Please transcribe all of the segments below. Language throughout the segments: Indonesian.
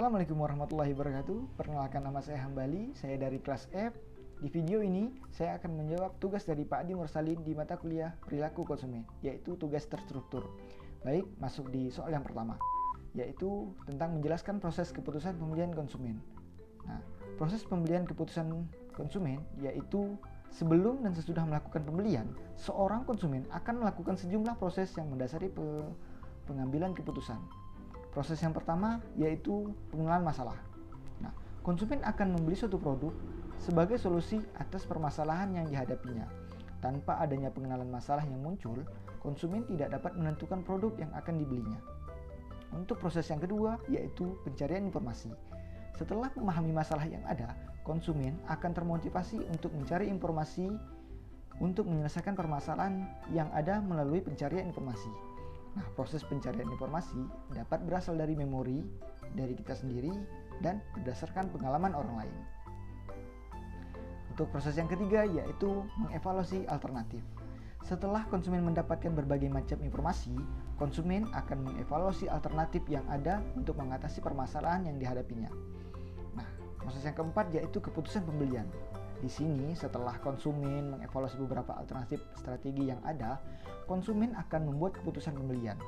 Assalamualaikum warahmatullahi wabarakatuh. Perkenalkan, nama saya Hambali, saya dari kelas F. Di video ini, saya akan menjawab tugas dari Pak Adi Mursalin di mata kuliah Perilaku Konsumen, yaitu tugas terstruktur. Baik, masuk di soal yang pertama, yaitu tentang menjelaskan proses keputusan pembelian konsumen. Nah, proses pembelian keputusan konsumen yaitu sebelum dan sesudah melakukan pembelian, seorang konsumen akan melakukan sejumlah proses yang mendasari pengambilan keputusan. Proses yang pertama yaitu pengenalan masalah. Nah, konsumen akan membeli suatu produk sebagai solusi atas permasalahan yang dihadapinya. Tanpa adanya pengenalan masalah yang muncul, konsumen tidak dapat menentukan produk yang akan dibelinya. Untuk proses yang kedua yaitu pencarian informasi. Setelah memahami masalah yang ada, konsumen akan termotivasi untuk mencari informasi untuk menyelesaikan permasalahan yang ada melalui pencarian informasi. Nah, proses pencarian informasi dapat berasal dari memori, dari kita sendiri, dan berdasarkan pengalaman orang lain. Untuk proses yang ketiga yaitu mengevaluasi alternatif. Setelah konsumen mendapatkan berbagai macam informasi, konsumen akan mengevaluasi alternatif yang ada untuk mengatasi permasalahan yang dihadapinya. Nah, proses yang keempat yaitu keputusan pembelian. Di sini, setelah konsumen mengevaluasi beberapa alternatif strategi yang ada, konsumen akan membuat keputusan pembelian.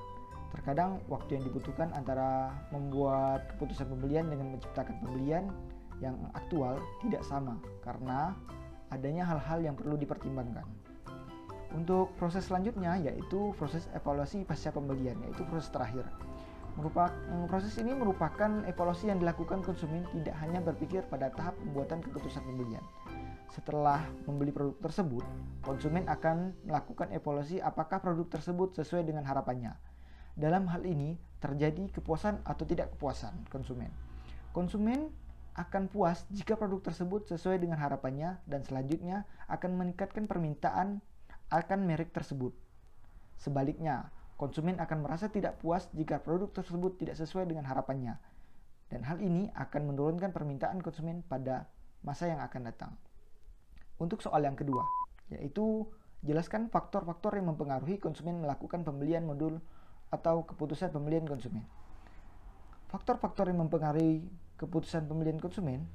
Terkadang waktu yang dibutuhkan antara membuat keputusan pembelian dengan menciptakan pembelian yang aktual tidak sama karena adanya hal-hal yang perlu dipertimbangkan. Untuk proses selanjutnya yaitu proses evaluasi pasca pembelian, yaitu proses terakhir. Proses ini merupakan evaluasi yang dilakukan konsumen tidak hanya berpikir pada tahap pembuatan keputusan pembelian. Setelah membeli produk tersebut, konsumen akan melakukan evaluasi apakah produk tersebut sesuai dengan harapannya. Dalam hal ini, terjadi kepuasan atau tidak kepuasan konsumen. Konsumen akan puas jika produk tersebut sesuai dengan harapannya dan selanjutnya akan meningkatkan permintaan akan merek tersebut. Sebaliknya, konsumen akan merasa tidak puas jika produk tersebut tidak sesuai dengan harapannya. Dan hal ini akan menurunkan permintaan konsumen pada masa yang akan datang. Untuk soal yang kedua, yaitu jelaskan faktor-faktor yang mempengaruhi konsumen melakukan pembelian modul atau keputusan pembelian konsumen. Faktor-faktor yang mempengaruhi keputusan pembelian konsumen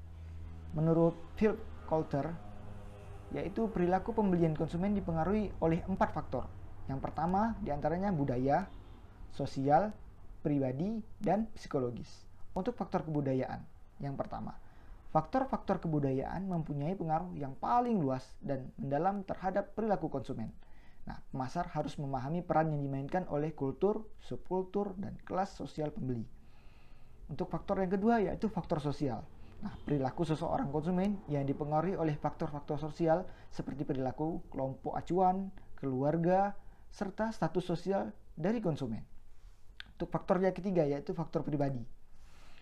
menurut Philip Coulter yaitu perilaku pembelian konsumen dipengaruhi oleh 4 faktor. Yang pertama diantaranya budaya, sosial, pribadi, dan psikologis. Untuk faktor kebudayaan, yang pertama, faktor-faktor kebudayaan mempunyai pengaruh yang paling luas dan mendalam terhadap perilaku konsumen. Nah, pemasar harus memahami peran yang dimainkan oleh kultur, subkultur, dan kelas sosial pembeli. Untuk faktor yang kedua yaitu faktor sosial. Nah, perilaku seseorang konsumen yang dipengaruhi oleh faktor-faktor sosial seperti perilaku kelompok acuan, keluarga, serta status sosial dari konsumen. Untuk faktor yang ketiga yaitu faktor pribadi.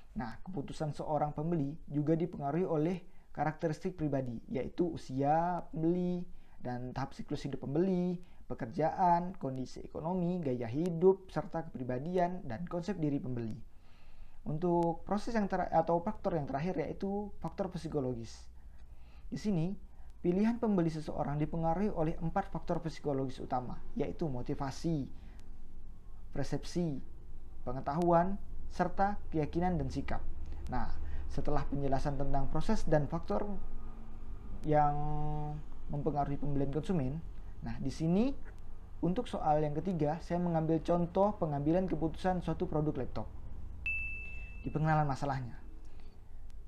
Nah, keputusan seorang pembeli juga dipengaruhi oleh karakteristik pribadi, yaitu usia pembeli dan tahap siklus hidup pembeli, pekerjaan, kondisi ekonomi, gaya hidup, serta kepribadian dan konsep diri pembeli. Untuk proses yang atau faktor yang terakhir yaitu faktor psikologis. Di sini, pilihan pembeli seseorang dipengaruhi oleh 4 faktor psikologis utama, yaitu motivasi, persepsi, pengetahuan, serta keyakinan dan sikap. Nah, setelah penjelasan tentang proses dan faktor yang mempengaruhi pembelian konsumen, nah di sini untuk soal yang ketiga, saya mengambil contoh pengambilan keputusan suatu produk laptop. Di pengenalan masalahnya.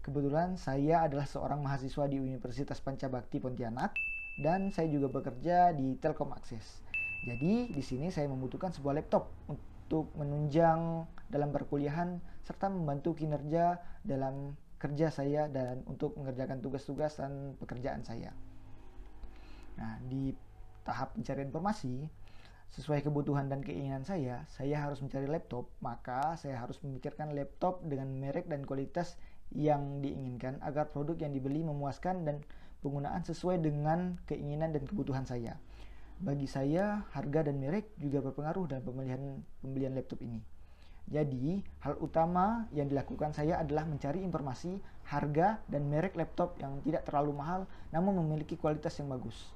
Kebetulan saya adalah seorang mahasiswa di Universitas Pancabakti Pontianak dan saya juga bekerja di Telkom Akses. Jadi di sini saya membutuhkan sebuah laptop untuk menunjang dalam perkuliahan serta membantu kinerja dalam kerja saya dan untuk mengerjakan tugas-tugas dan pekerjaan saya. Nah, di tahap pencarian informasi, sesuai kebutuhan dan keinginan saya harus mencari laptop, maka saya harus memikirkan laptop dengan merek dan kualitas yang diinginkan agar produk yang dibeli memuaskan dan penggunaan sesuai dengan keinginan dan kebutuhan saya. Bagi saya, harga dan merek juga berpengaruh dalam pembelian laptop ini. Jadi, hal utama yang dilakukan saya adalah mencari informasi, harga, dan merek laptop yang tidak terlalu mahal namun memiliki kualitas yang bagus.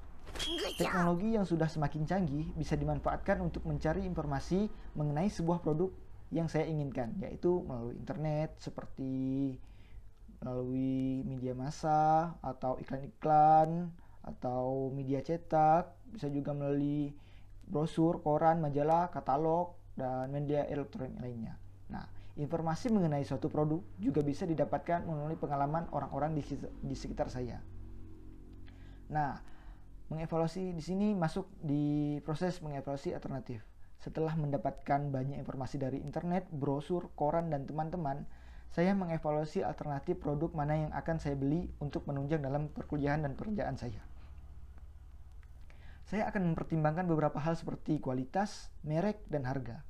Teknologi yang sudah semakin canggih bisa dimanfaatkan untuk mencari informasi mengenai sebuah produk yang saya inginkan, yaitu melalui internet seperti melalui media massa atau iklan-iklan atau media cetak, bisa juga melalui brosur, koran, majalah, katalog, dan media elektronik lainnya. Nah, informasi mengenai suatu produk juga bisa didapatkan melalui pengalaman orang-orang di sekitar saya. Nah, mengevaluasi di sini masuk di proses mengevaluasi alternatif. Setelah mendapatkan banyak informasi dari internet, brosur, koran, dan teman-teman, saya mengevaluasi alternatif produk mana yang akan saya beli untuk menunjang dalam perkuliahan dan pekerjaan saya. Saya akan mempertimbangkan beberapa hal seperti kualitas, merek, dan harga.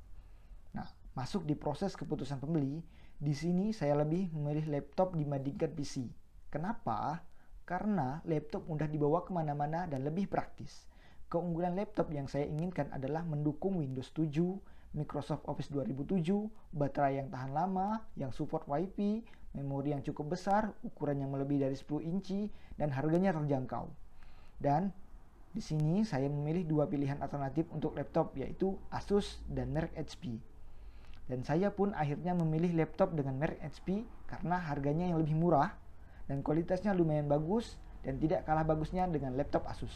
Nah, masuk di proses keputusan pembeli, di sini saya lebih memilih laptop dibandingkan PC. Kenapa? Karena laptop mudah dibawa kemana-mana dan lebih praktis. Keunggulan laptop yang saya inginkan adalah mendukung Windows 7, Microsoft Office 2007, baterai yang tahan lama, yang support Wi-Fi, memori yang cukup besar, ukuran yang melebihi dari 10 inci, dan harganya terjangkau. Dan di sini saya memilih dua pilihan alternatif untuk laptop, yaitu Asus dan merek HP. Dan saya pun akhirnya memilih laptop dengan merek HP karena harganya yang lebih murah dan kualitasnya lumayan bagus dan tidak kalah bagusnya dengan laptop Asus.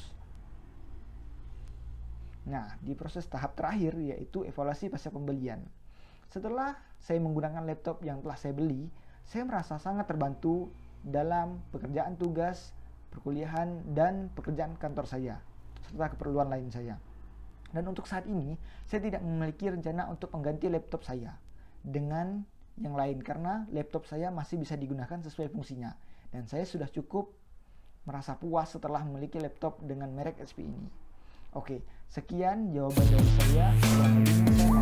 Nah, di proses tahap terakhir yaitu evaluasi pasca pembelian. Setelah saya menggunakan laptop yang telah saya beli, saya merasa sangat terbantu dalam pekerjaan tugas, perkuliahan, dan pekerjaan kantor saya, serta keperluan lain saya. Dan untuk saat ini, saya tidak memiliki rencana untuk mengganti laptop saya dengan yang lain karena laptop saya masih bisa digunakan sesuai fungsinya. Dan saya sudah cukup merasa puas setelah memiliki laptop dengan merek HP ini. Oke, sekian jawaban dari saya. Kurang lebihnya saya